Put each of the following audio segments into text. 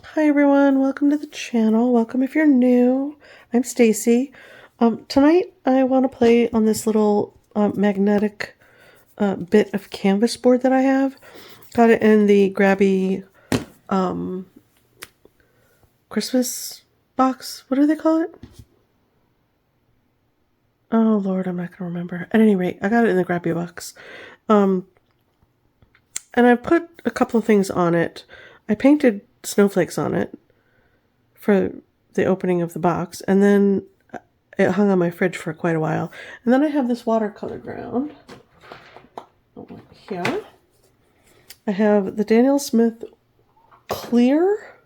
Hi everyone, welcome to the channel. Welcome if you're new. I'm Stacy. Tonight I want to play on this little magnetic bit of canvas board that I have. Got it in the Grabie Christmas box. What do they call it? Oh Lord, I'm not going to remember. At any rate, I got it in the Grabie box. And I put a couple of things on it. I painted snowflakes on it for the opening of the box, and then it hung on my fridge for quite a while. And then I have this watercolor ground here. I have the Daniel Smith clear,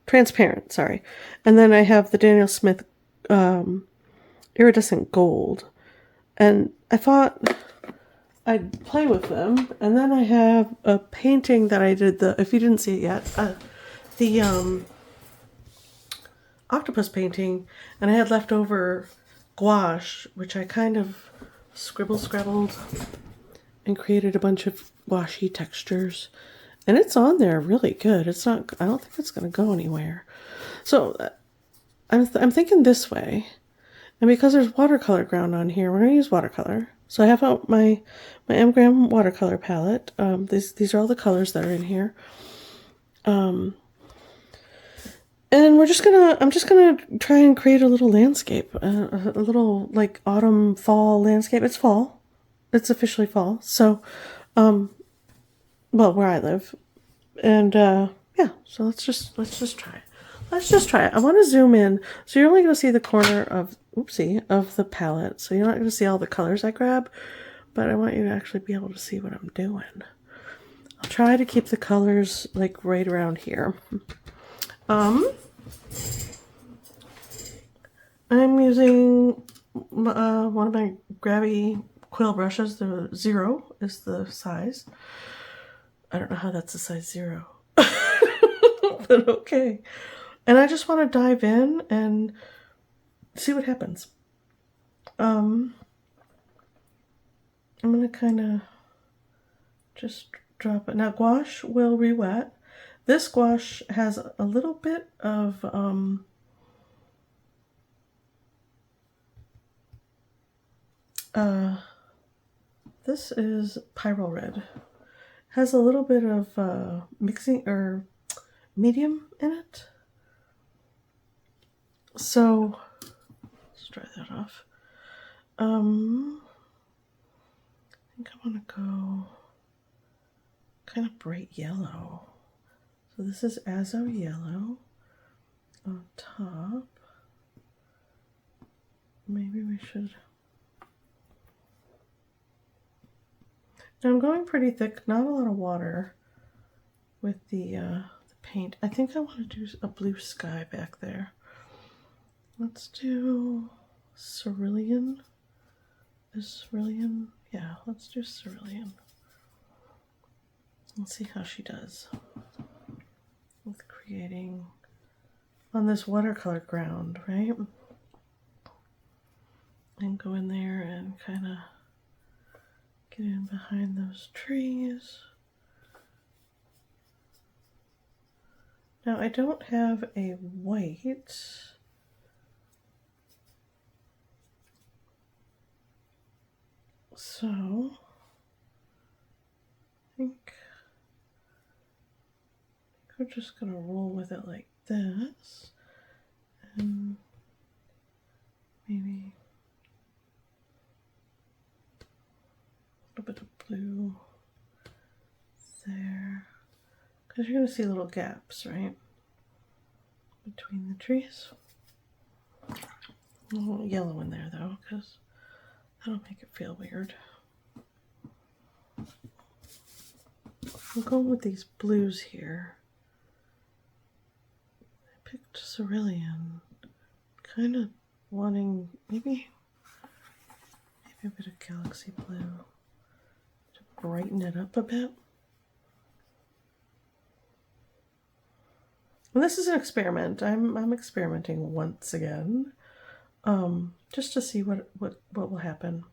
transparent, sorry. And then I have the Daniel Smith iridescent gold. And I thought I'd play with them. And then I have a painting that I did, if you didn't see it yet, the octopus painting, and I had leftover gouache, which I kind of scrabbled and created a bunch of gouache textures, and it's on there really good. It's not, I don't think it's going to go anywhere. So I'm thinking this way, and because there's watercolor ground on here, we're going to use watercolor. So I have out my M watercolor palette. These are all the colors that are in here. And I'm just gonna try and create a little landscape, a little like autumn fall landscape. It's fall, it's officially fall. So, well, where I live, and yeah. So let's just try it. Let's just try it. I want to zoom in, so you're only gonna see the corner of of the palette. So you're not gonna see all the colors I grab, but I want you to actually be able to see what I'm doing. I'll try to keep the colors like right around here. I'm using one of my Grabie Quill brushes. The 0 is the size. I don't know how that's a size 0. But okay. And I just want to dive in and see what happens. I'm going to kind of just drop it. Now gouache will re-wet. This gouache has a little bit of this is Pyro Red. Has a little bit of mixing or medium in it. So let's try that off. I think I want to go kind of bright yellow. So this is Azo yellow on top. Maybe we should. Now I'm going pretty thick, not a lot of water with the paint. I think I want to do a blue sky back there. Let's do cerulean. Is cerulean? Yeah, let's do cerulean. Let's see how she does with creating on this watercolor ground, right? And go in there and kind of get in behind those trees. Now I don't have a white. So I think we're just gonna roll with it like this, and maybe a little bit of blue there, because you're gonna see little gaps, right, between the trees. A little yellow in there though, because that'll make it feel weird. I'm going with these blues here. I picked cerulean, kind of wanting maybe a bit of galaxy blue to brighten it up a bit. And this is an experiment. I'm experimenting once again, just to see what will happen.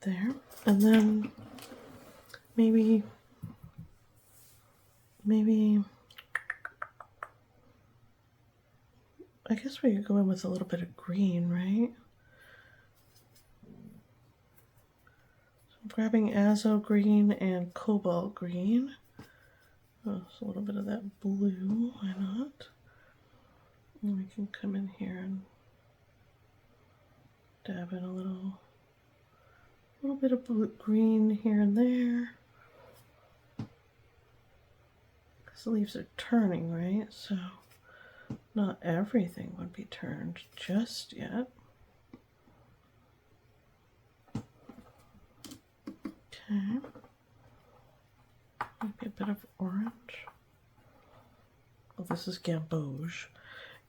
There, and then maybe maybe, I guess we could go in with a little bit of green, right? So I'm grabbing Azo green and cobalt green. Oh, so a little bit of that blue, why not? And we can come in here and dab in a little bit of blue, green here and there. Because the leaves are turning, right? So not everything would be turned just yet. Okay. Maybe a bit of orange. Oh, this is Gamboge.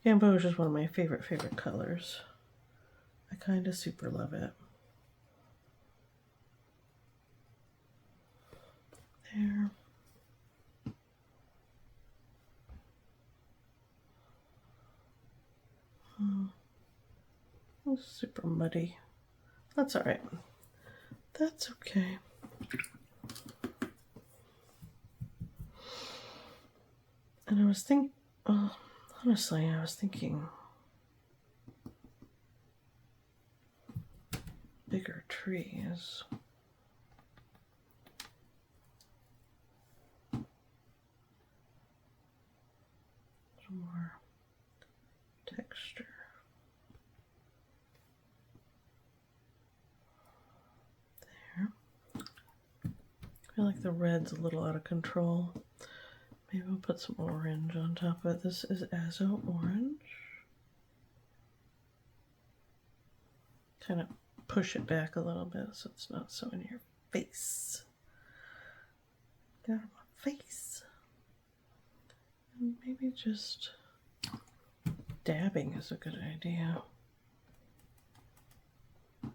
Gamboge is one of my favorite colors. I kind of super love it. There. Oh, super muddy. That's all right. That's okay. And I was thinking, honestly, I was thinking bigger trees. Some more texture. There. I feel like the red's a little out of control. Maybe we'll put some orange on top of it. This is Azo orange. Kind of push it back a little bit so it's not so in your face. Get out of my face. And maybe just dabbing is a good idea. Kind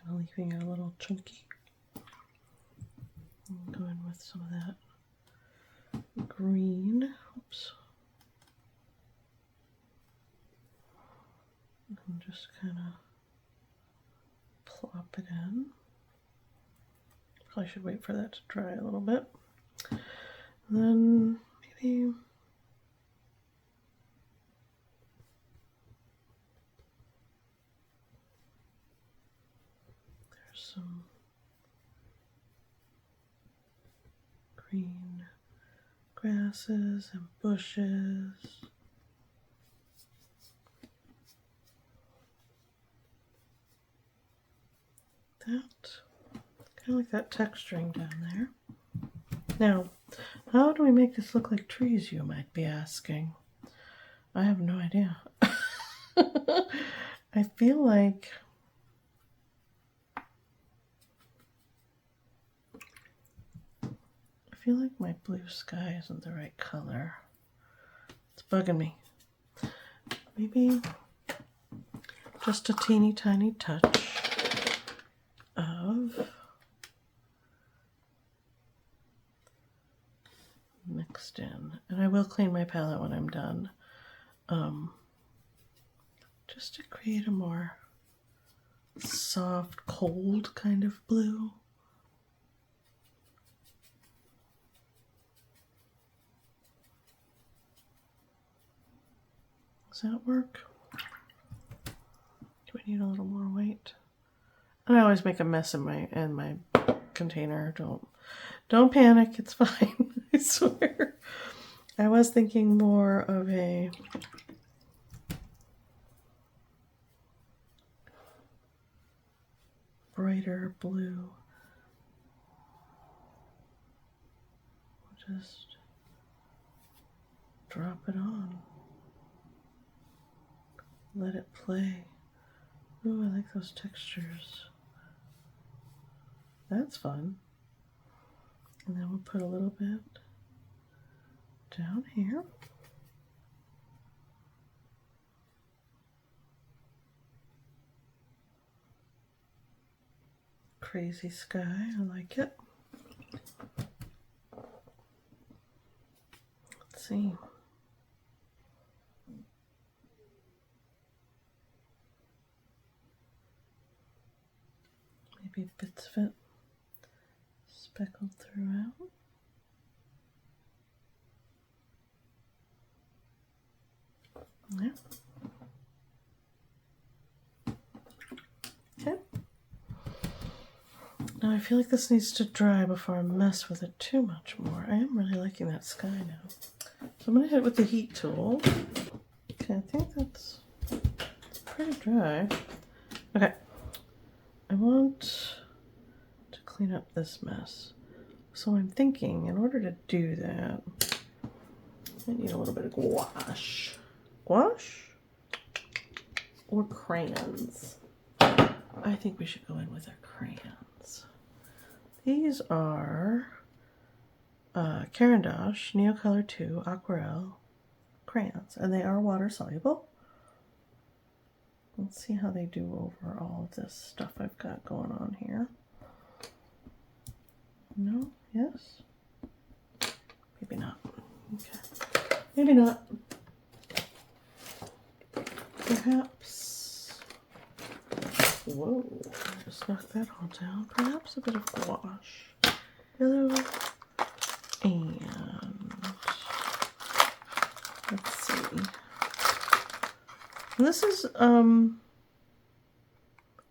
of leaving it a little chunky. And go in with some of that green. Oops. And just kind of plop it in. Probably should wait for that to dry a little bit. And then maybe there's some green grasses and bushes. That, kind of like that texturing down there. Now, how do we make this look like trees, you might be asking? I have no idea. I feel like my blue sky isn't the right color. It's bugging me. Maybe just a teeny tiny touch of mixed in. And I will clean my palette when I'm done. Just to create a more soft, cold kind of blue. Does that work? Do I need a little more white? And I always make a mess in my container. Don't panic. It's fine. I swear. I was thinking more of a brighter blue. Just drop it on. Let it play. Ooh, I like those textures. That's fun. And then we'll put a little bit down here. Crazy sky, I like it. Let's see. Maybe bits of it speckled throughout. Yeah. Okay. Now I feel like this needs to dry before I mess with it too much more. I am really liking that sky now. So I'm going to hit it with the heat tool. Okay, I think that's pretty dry. Okay. I want to clean up this mess. So I'm thinking, in order to do that, I need a little bit of gouache. Gouache? Or crayons? I think we should go in with our crayons. These are Caran d'Ache Neocolor 2 Aquarelle crayons, and they are water soluble. Let's see how they do over all of this stuff I've got going on here. No? Yes? Maybe not. Okay. Maybe not. Perhaps. Whoa. Just knock that all down. Perhaps a bit of gouache. Yellow. And let's see. And this is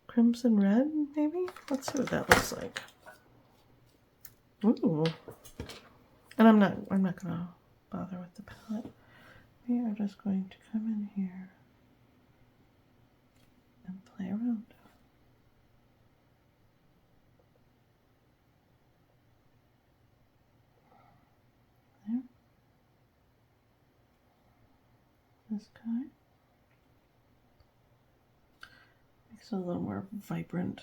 crimson red, maybe? Let's see what that looks like. Ooh. And I'm not gonna bother with the palette. We are just going to come in here and play around. There. This guy. Makes it a little more vibrant.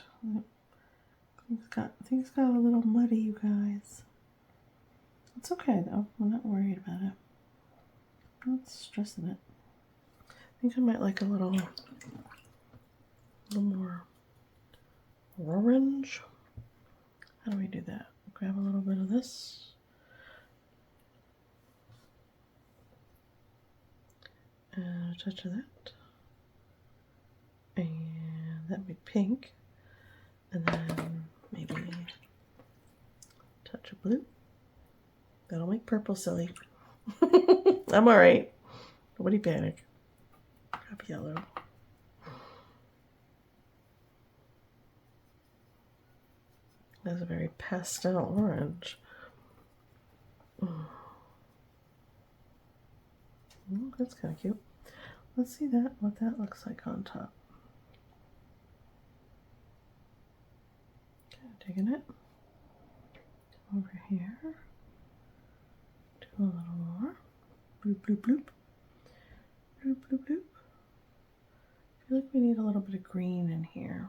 I think it's got a little muddy, you guys. It's okay though. I'm not worried about it. I'm not stressing it. I think I might like a little more orange. How do we do that? Grab a little bit of this. And a touch of that. And that'd be pink. And then maybe a touch of blue. That'll make purple silly. I'm alright. Nobody panic. Grab yellow. That's a very pastel orange. Ooh, that's kind of cute. Let's see what that looks like on top. Okay, digging it. Over here. Do a little more. Bloop, bloop, bloop. Bloop, bloop, bloop. I feel like we need a little bit of green in here.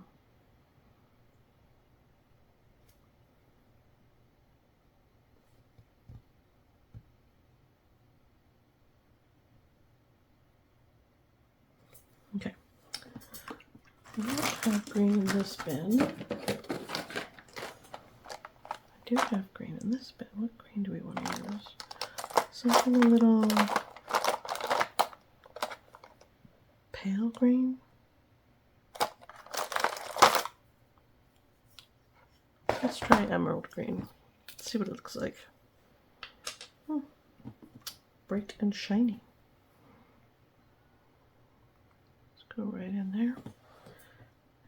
Okay. I don't have green in this bin. I do have green in this bin. What green do we want to use? Something a little pale green. Let's try emerald green. Let's see what it looks like. Bright and shiny. Let's go right in there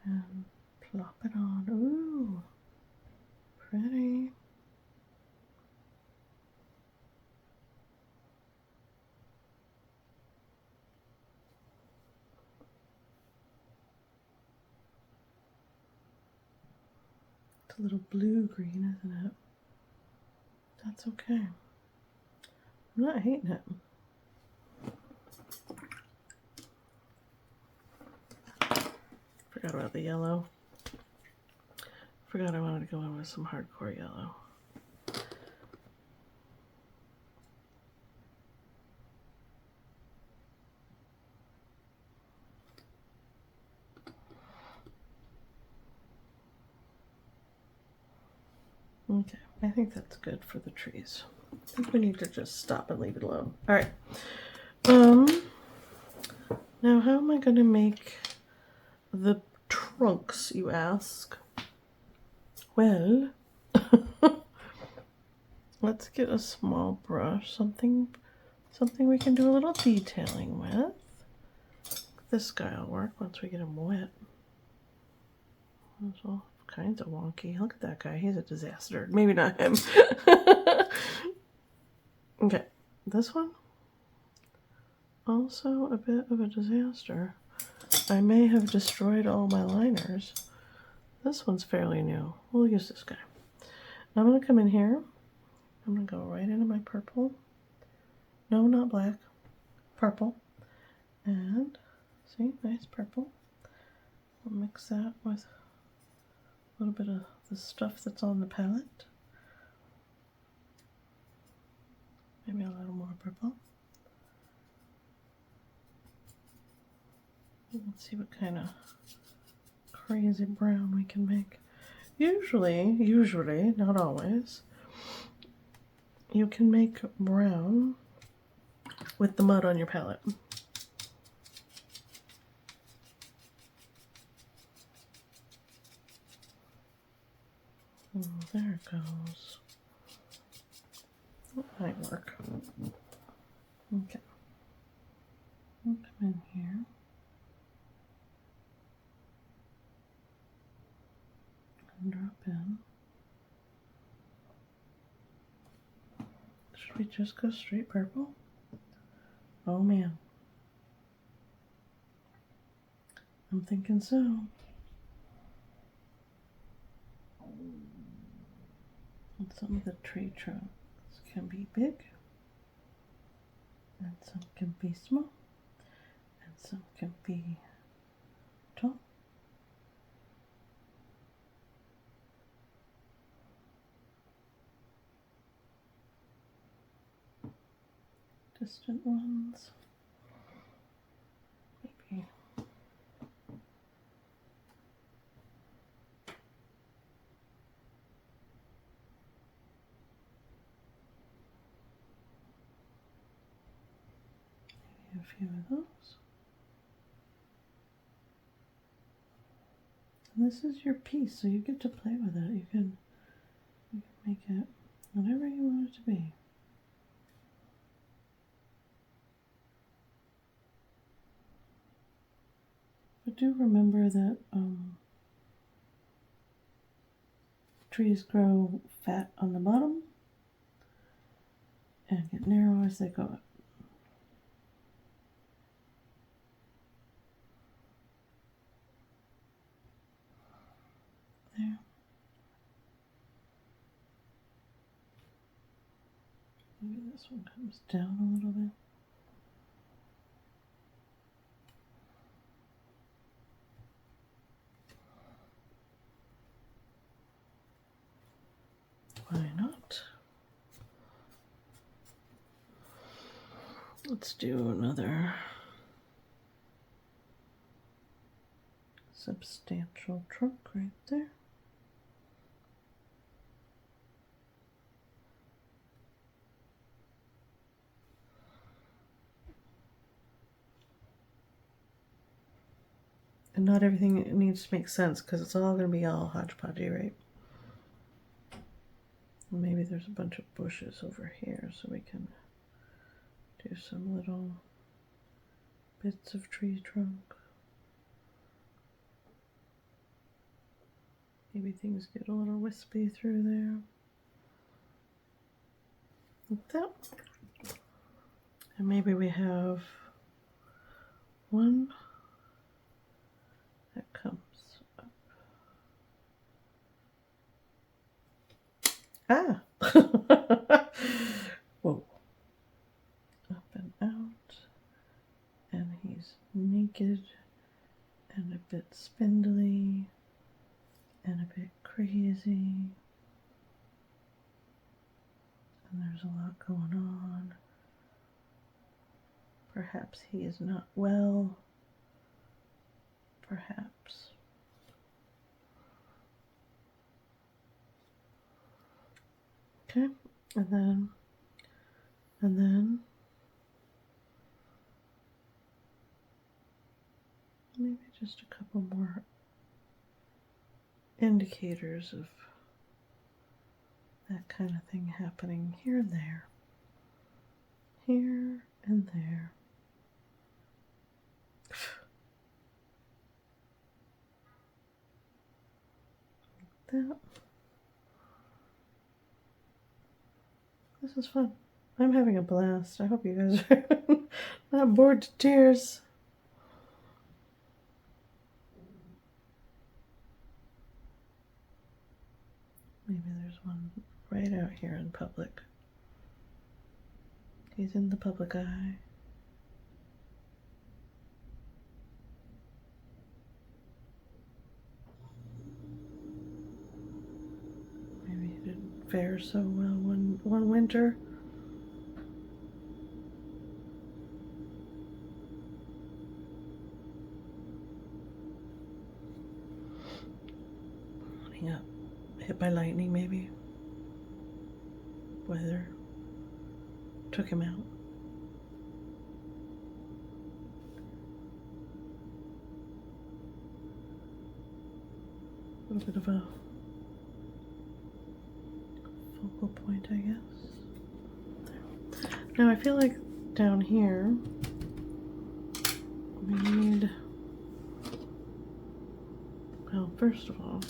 and plop it on. Ooh, pretty. It's a little blue-green, isn't it? That's okay. I'm not hating it. Forgot about the yellow. Forgot I wanted to go in with some hardcore yellow. Okay, I think that's good for the trees. I think we need to just stop and leave it alone. All right. Now how am I going to make the trunks, you ask? Well, let's get a small brush, something we can do a little detailing with. This guy will work once we get him wet. It's all kinds of wonky. Look at that guy. He's a disaster. Maybe not him. Okay, this one also a bit of a disaster. I may have destroyed all my liners. This one's fairly new. We'll use this guy. Now I'm going to come in here. I'm going to go right into my purple. No, not black. Purple. And, see, nice purple. We'll mix that with a little bit of the stuff that's on the palette. Maybe a little more purple. Let's see what kind of crazy brown we can make. Usually, not always, you can make brown with the mud on your palette. Oh, there it goes. That might work. Okay. I'll come in here. And drop in. Should we just go straight purple? Oh man. I'm thinking so. And some of the tree trunks can be big, and some can be small, and some can be tall. Distant ones, maybe. Maybe a few of those. And this is your piece, so you get to play with it. You can make it whatever you want it to be. But do remember that trees grow fat on the bottom and get narrow as they go up. There. Maybe this one comes down a little bit. Why not? Let's do another substantial trunk right there. And not everything needs to make sense because it's all going to be all hodgepodgey, right? Maybe there's a bunch of bushes over here so we can do some little bits of tree trunk. Maybe things get a little wispy through there. Like that. And maybe we have one that comes up. Ah! Whoa. Up and out. And he's naked and a bit spindly and a bit crazy. And there's a lot going on. Perhaps he is not well. Perhaps. Okay, and then maybe just a couple more indicators of that kind of thing happening here and there. Here and there. That. This is fun. I'm having a blast. I hope you guys are not bored to tears. Maybe there's one right out here in public. He's in the public eye. Maybe he didn't fare so well one winter. He got hit by lightning, maybe. Weather took him out. A little bit of a focal point, I guess. There. Now I feel like down here we need, well, first of all,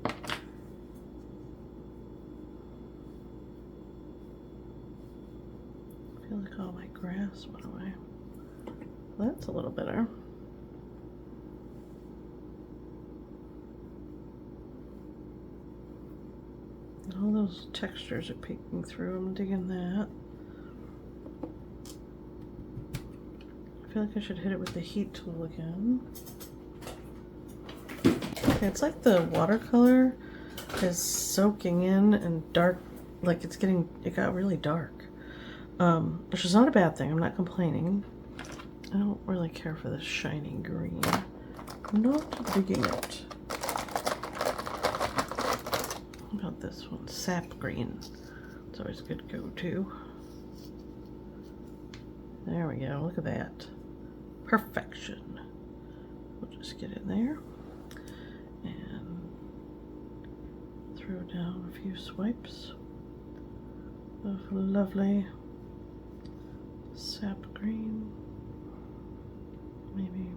I feel like all my grass went away. That's a little better. All those textures are peeking through. I'm digging that. I feel like I should hit it with the heat tool again. Okay, it's like the watercolor is soaking in and dark, like it got really dark. Which is not a bad thing. I'm not complaining. I don't really care for this shiny green. I'm not digging it. How about this one? Sap green. It's always a good go-to. There we go. Look at that. Perfection. We'll just get in there and throw down a few swipes of lovely sap green. Maybe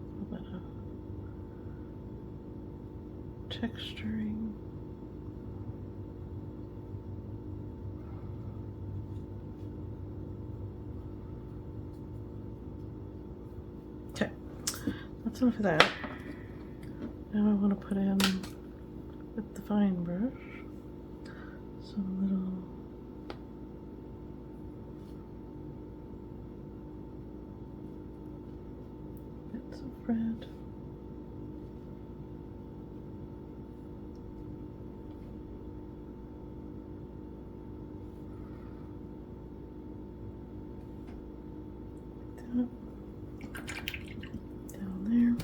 a little bit of texturing. Okay, that's enough of that. Now I want to put in, with the fine brush, some little bits of red. Down there.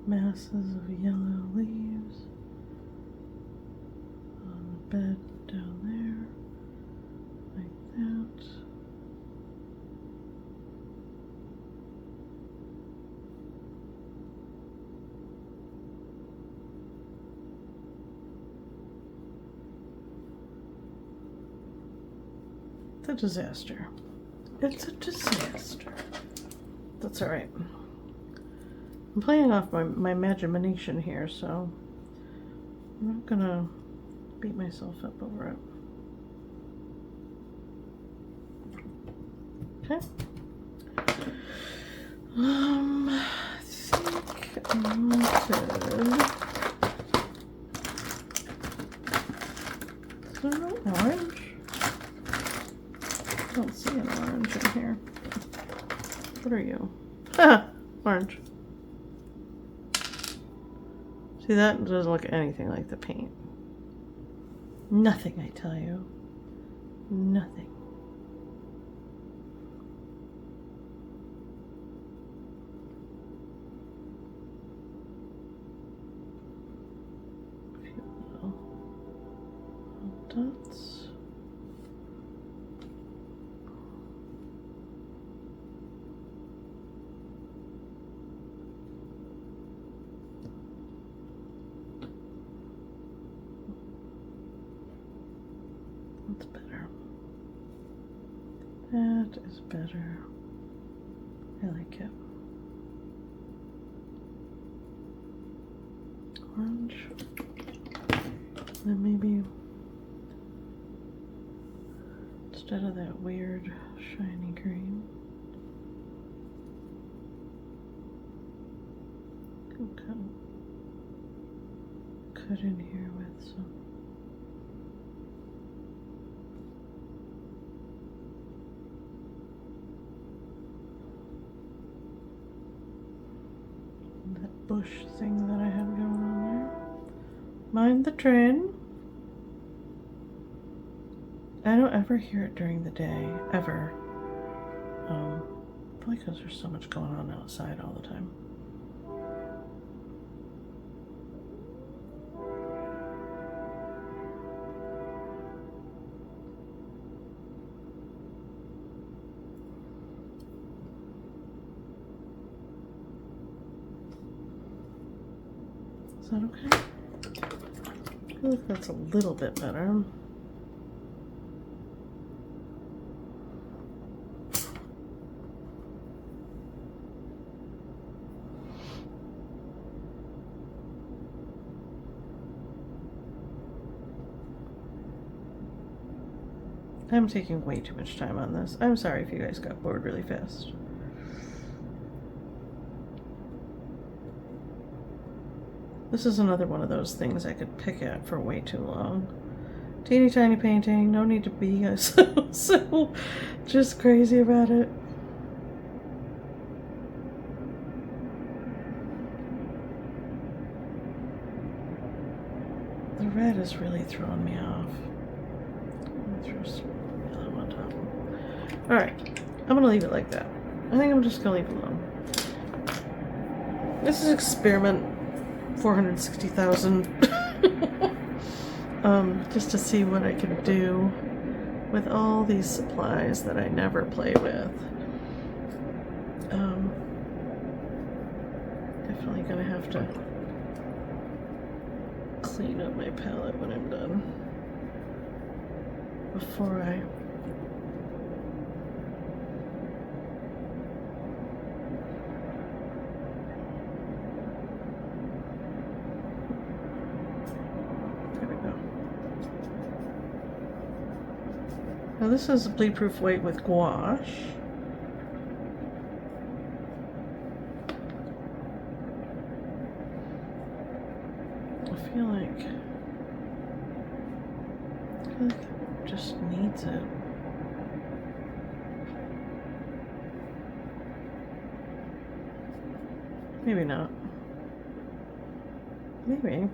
Masses of yellow leaves on the bed down there, like that. It's a disaster. It's a disaster. That's all right. I'm playing off my imagination here, so I'm not gonna beat myself up over it. Okay. I think I could. Is there no orange? I don't see an orange in here. What are you? Ah, orange. See, that doesn't look anything like the paint. Nothing, I tell you. Nothing. A few little dots. That's better. That is better. I like it. Orange. Then maybe instead of that weird shiny green, cut in here with some that bush thing that I had going on there. Mind the train. I don't ever hear it during the day, ever. Probably because there's so much going on outside all the time. Is that okay? I feel like that's a little bit better. I'm taking way too much time on this. I'm sorry if you guys got bored really fast. This is another one of those things I could pick at for way too long. Teeny tiny painting, no need to be so just crazy about it. The red is really throwing me off. I'm gonna throw some yellow on top. Alright, I'm gonna leave it like that. I think I'm just gonna leave it alone. This is experiment 460,000. Just to see what I can do with all these supplies that I never play with. Definitely gonna have to clean up my palette when I'm done before I Now this is a bleed proof white with gouache. I feel like it just needs it. Maybe not. Maybe.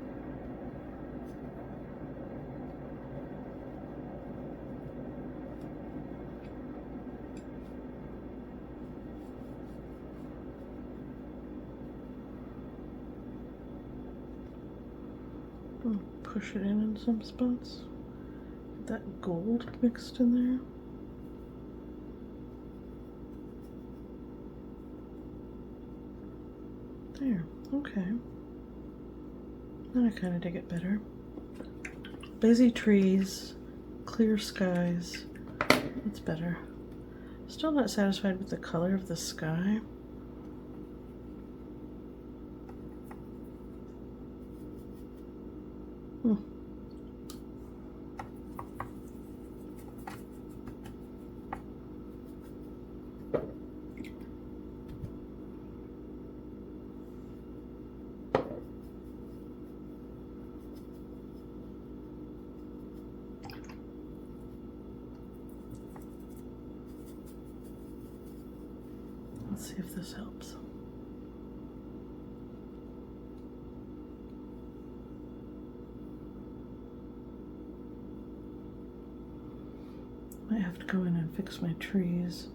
Push it in some spots. Get that gold mixed in there. There, okay. Now I kind of dig it better. Busy trees, clear skies. That's better. Still not satisfied with the color of the sky. Let's see if this helps. Might have to go in and fix my trees,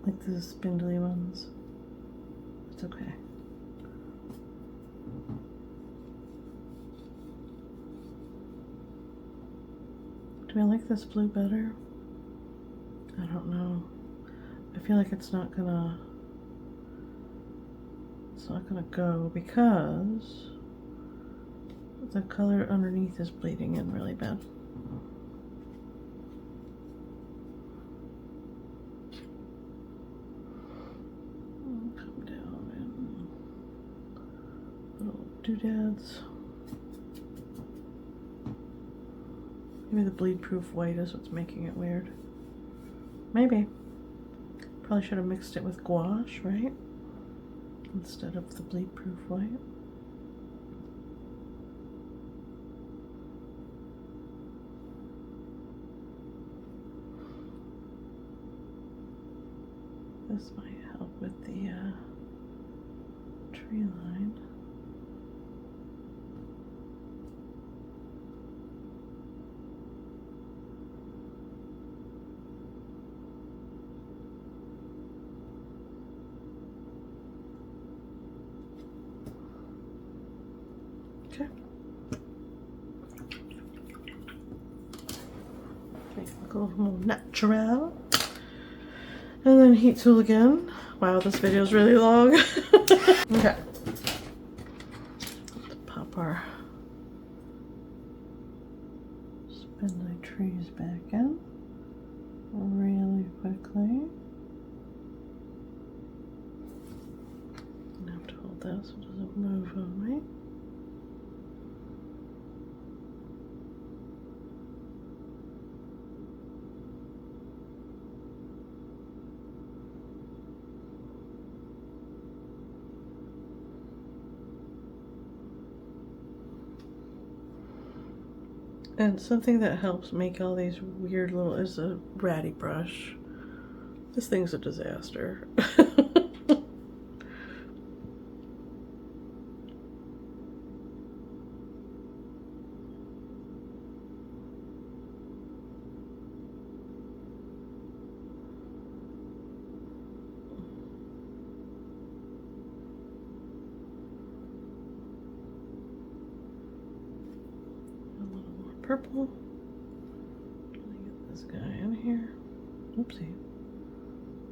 like the spindly ones. It's okay. Do I like this blue better? I don't know. I feel like it's not gonna go because The color underneath is bleeding in really bad. Come down and little doodads. Maybe the bleed proof white is what's making it weird. Maybe. Probably should have mixed it with gouache, right? Instead of the bleed proof white. This might help with the tree line. Okay. Make it look a little more natural. And then heat tool again. Wow, this video is really long. Okay. Let's pop our spindly trees back in really quickly. I have to hold that so it doesn't move on me. And something that helps make all these weird little is a ratty brush. This thing's a disaster. Purple. Let me get this guy in here. Oopsie.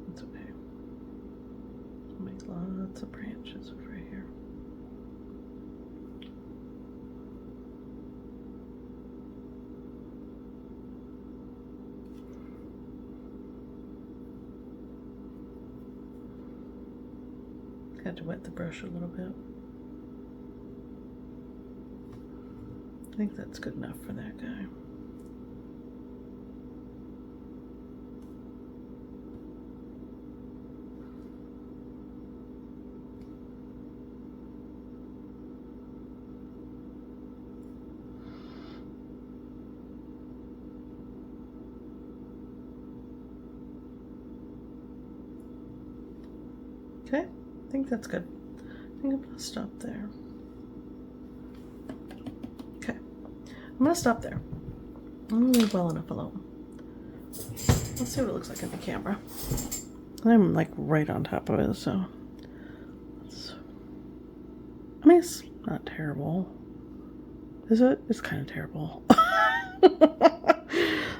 That's okay. I'll make lots of branches over here. Had to wet the brush a little bit. I think that's good enough for that guy. Okay, I think that's good. I think I'm gonna stop there. I'm gonna stop there. I'm gonna leave well enough alone. Let's see what it looks like in the camera. I'm like right on top of it, so I mean, it's not terrible. Is it? It's kind of terrible.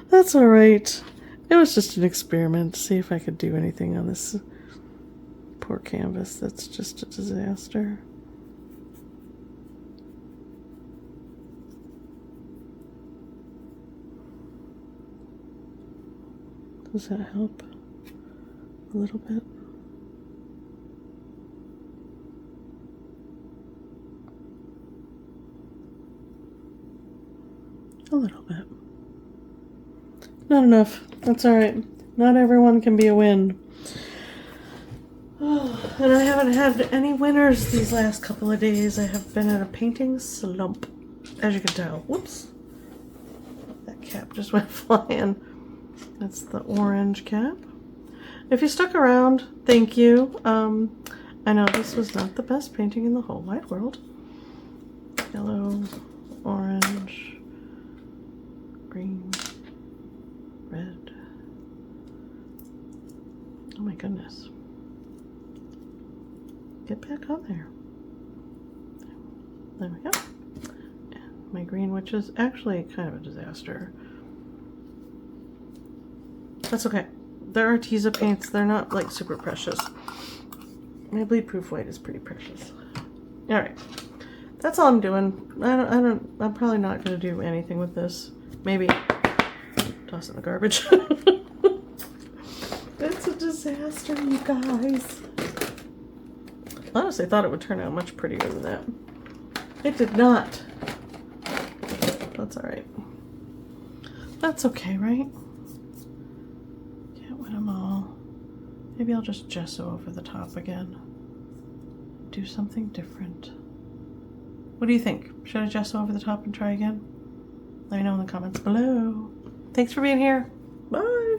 That's all right. It was just an experiment to see if I could do anything on this poor canvas that's just a disaster. Does that help a little bit? A little bit. Not enough. That's all right. Not everyone can be a win. Oh, and I haven't had any winners these last couple of days. I have been in a painting slump, as you can tell. Whoops. That cap just went flying. That's the orange cap. If you stuck around, thank you. I know this was not the best painting in the whole wide world. Yellow, orange, green, red. Oh my goodness. Get back on there. There we go. And my green, which is actually kind of a disaster. That's okay. They're Arteza paints. They're not like super precious. My bleed proof white is pretty precious. Alright. That's all I'm doing. I'm probably not going to do anything with this. Maybe toss it in the garbage. It's a disaster, you guys. Honestly, I thought it would turn out much prettier than that. It did not. That's all right. That's okay, right? Can't win them all. Maybe I'll just gesso over the top again. Do something different. What do you think? Should I gesso over the top and try again? Let me know in the comments below. Thanks for being here. Bye.